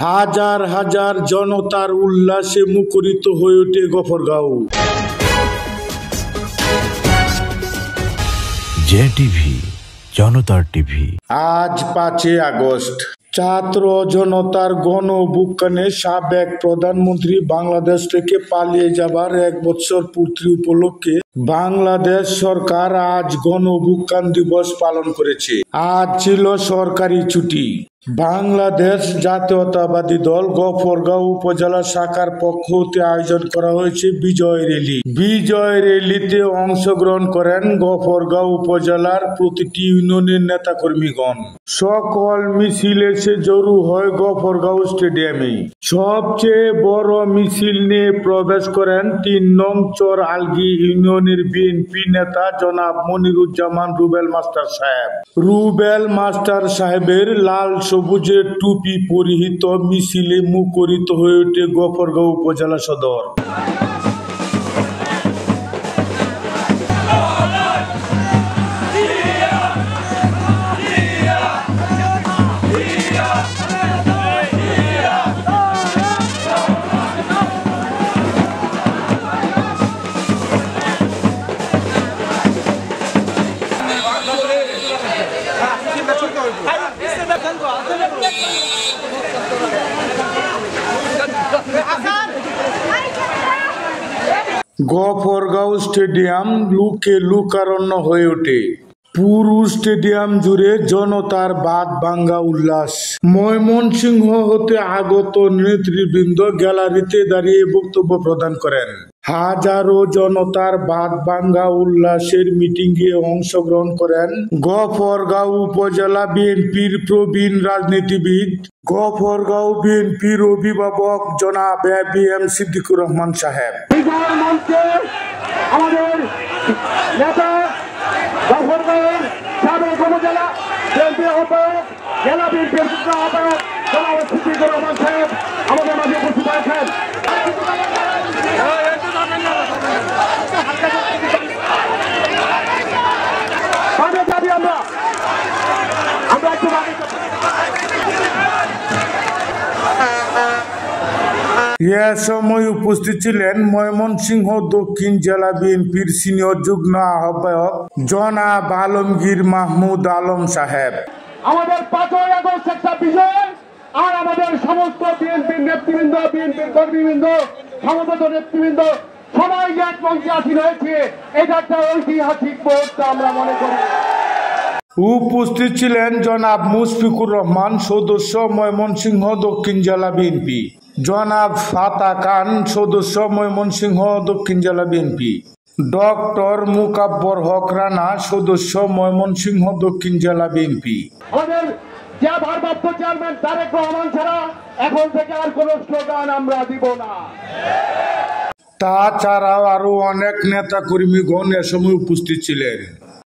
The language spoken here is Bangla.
হাজার হাজার জনতার উল্লাসে মুখরিত হয়ে ওঠে গফরগাঁও। জেটিভি, জনতার টিভি। আজ 5 আগস্ট ছাত্র জনতার গণ অভ্যুত্থানে সাবেক প্রধানমন্ত্রী বাংলাদেশ থেকে পালিয়ে যাবার 1 বছর পূর্তি উপলক্ষে বাংলাদেশ সরকার আজ গণ অভ্যুত্থান দিবস পালন করেছে। আজ ছিল সরকারি ছুটি। বাংলাদেশ জাতীয়তাবাদী দল গফরগাঁও উপজেলা শাখার পক্ষ হতে আয়োজন করা হয়েছে বিজয় র্যালি। বিজয় র্যালিতে অংশগ্রহণ করেন গফরগাঁও উপজেলার প্রতিটি ইউনিয়নের নেতাকর্মীগণ। সকল মিছিল এসে জড়ো হয় গফরগাঁও স্টেডিয়ামে। সবচেয়ে বড় মিছিল নিয়ে প্রবেশ করেন 3 নং চর আলগি ইউনিয়নের বিএনপি নেতা জনাব মনিরুজ্জামান রুবেল মাস্টার সাহেব। রুবেল মাস্টার সাহেবের লাল সবুজের টুপি পরিহিত মিছিলে মুখরিত হয়ে ওঠে গফরগাঁও উপজেলা সদর। গফরগাঁও স্টেডিয়াম লুকে লুকারণ্য হয়ে ওঠে। পুরো স্টেডিয়াম জুড়ে জনতার বাদ ভাঙ্গা উল্লাস। ময়মনসিংহ হতে আগত নেতৃবৃন্দ গ্যালারিতে দাঁড়িয়ে বক্তব্য প্রদান করেন। হাজারো জনতার বাদ ভাঙ্গা উল্লাসের মিটিংয়ে অংশগ্রহণ করেন গফরগাঁও উপজেলা বিএনপির প্রবীণ রাজনীতিবিদ, গফরগাঁও বিএনপির অভিভাবক জনাব এবিএম সিদ্দিকুর রহমান সাহেব। আমাদের নেতা গফরগাঁওয়ের সাবেক উপজেলা বিএনপি আহ্বায়ক, জেলা বিএনপির আহ্বায়ক জনাব সিদ্দিকুর রহমান সাহেব আমাদের মাঝে উপস্থিত আছেন। এ সময় উপস্থিত ছিলেন ময়মনসিংহ দক্ষিণ জেলা বিএনপির সিনিয়র যুগ্ম আহ্বায়ক জনাব আলমগীর মাহমুদ আলম সাহেব। আমাদের 5 আগস্ট একটা বিজয়, আর আমাদের সমস্ত বিএনপির নেতৃবৃন্দ, বিএনপির কর্মীবৃন্দ, সমবেত নেতৃবৃন্দ সবাই এক মঞ্চে আসীন হয়েছে। এটা একটা ঐতিহাসিক মুহূর্ত আমরা মনে করি। উপস্থিত ছিলেন জনাব মুশফিকুর রহমান, সদস্য ময়মনসিংহ দক্ষিণ জেলা বিএনপি, জনাব ফাতা খান, সদস্য ময়মনসিংহ দক্ষিণ জেলা বিএনপি, ডক্টর মুকাব্বর হক রানা, সদস্য ময়মনসিংহ দক্ষিণ জেলা বিএনপি। আমাদের যে ভারপ্রাপ্ত চেয়ারম্যান তারেক রহমান ছাড়া এখন থেকে আর কোন স্লোগান আমরা দিব না। তাছাড়াও আরো অনেক নেতা কর্মীগণ এ সময় উপস্থিত ছিলেন।